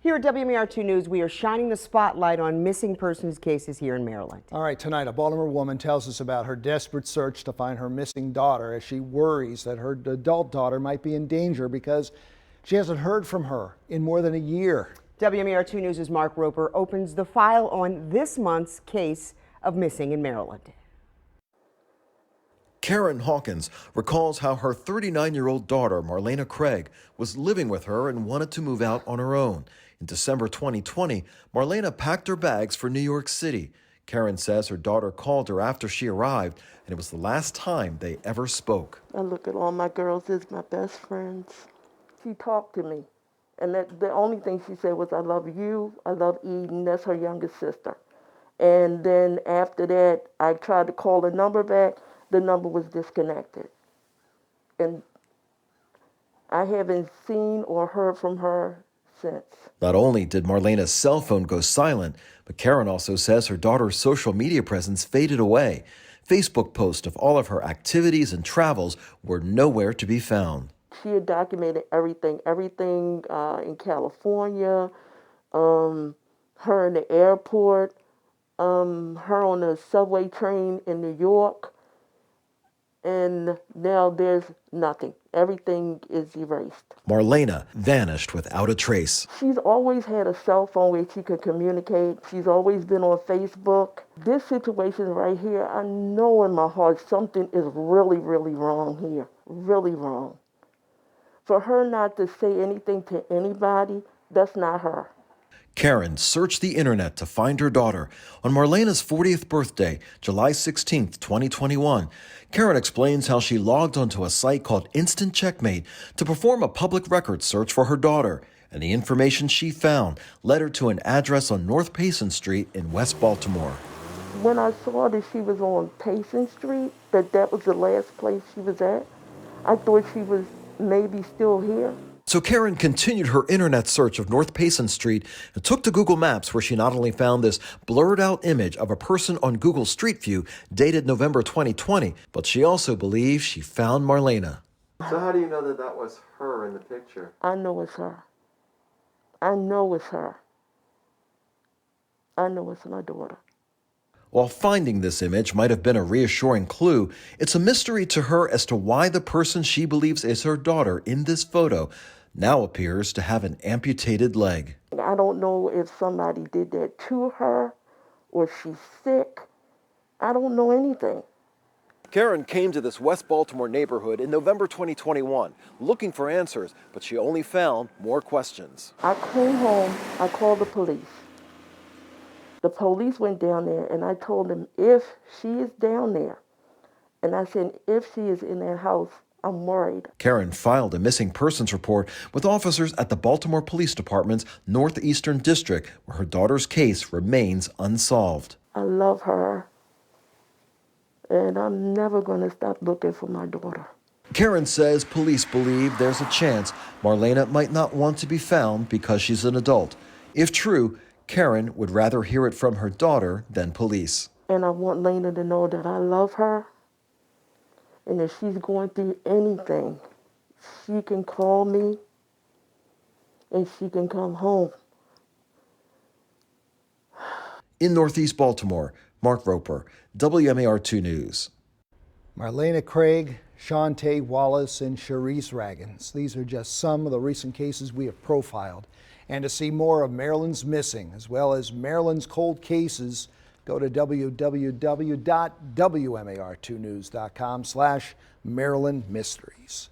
Here at WMAR2 News, we are shining the spotlight on missing persons cases here in Maryland. All right, tonight a Baltimore woman tells us about her desperate search to find her missing daughter as she worries that her adult daughter might be in danger because she hasn't heard from her in more than a year. WMAR2 News' Mark Roper opens the file on this month's case of missing in Maryland. Karen Hawkins recalls how her 39-year-old daughter, Marlena Craig, was living with her and wanted to move out on her own. In December 2020, Marlena packed her bags for New York City. Karen says her daughter called her after she arrived, and it was the last time they ever spoke. I look at all my girls as my best friends. She talked to me, and the only thing she said was, "I love you, I love Eden," that's her youngest sister. And then after that, I tried to call the number back. The number was disconnected. And I haven't seen or heard from her since. Not only did Marlena's cell phone go silent, but Karen also says her daughter's social media presence faded away. Facebook posts of all of her activities and travels were nowhere to be found. She had documented everything in California, her in the airport, her on the subway train in New York. And now there's nothing. Everything is erased. Marlena vanished without a trace. She's always had a cell phone where she could communicate. She's always been on Facebook. This situation right here, I know in my heart something is really, really wrong here. Really wrong. For her not to say anything to anybody, that's not her. Karen searched the internet to find her daughter. On Marlena's 40th birthday, July 16, 2021, Karen explains how she logged onto a site called Instant Checkmate to perform a public record search for her daughter, and the information she found led her to an address on North Payson Street in West Baltimore. When I saw that she was on Payson Street, that was the last place she was at, I thought she was maybe still here. So Karen continued her internet search of North Payson Street and took to Google Maps, where she not only found this blurred out image of a person on Google Street View dated November 2020, but she also believes she found Marlena. So how do you know that that was her in the picture? I know it's her. I know it's her. I know it's my daughter. While finding this image might have been a reassuring clue, it's a mystery to her as to why the person she believes is her daughter in this photo now appears to have an amputated leg. I don't know if somebody did that to her or she's sick. I don't know anything. Karen came to this West Baltimore neighborhood in November 2021 looking for answers, but she only found more questions. I came home, I called the police. The police went down there and I told them if she is down there, and I said if she is in that house, I'm worried. Karen filed a missing persons report with officers at the Baltimore Police Department's Northeastern District, where her daughter's case remains unsolved. I love her, and I'm never going to stop looking for my daughter. Karen says police believe there's a chance Marlena might not want to be found because she's an adult. If true, Karen would rather hear it from her daughter than police. And I want Lena to know that I love her. And if she's going through anything, she can call me and she can come home. In Northeast Baltimore, Mark Roper, WMAR2 News. Marlena Craig, Shantae Wallace, and Sharice Raggins. These are just some of the recent cases we have profiled. And to see more of Maryland's missing, as well as Maryland's cold cases, go to www.wmar2news.com/Maryland Mysteries.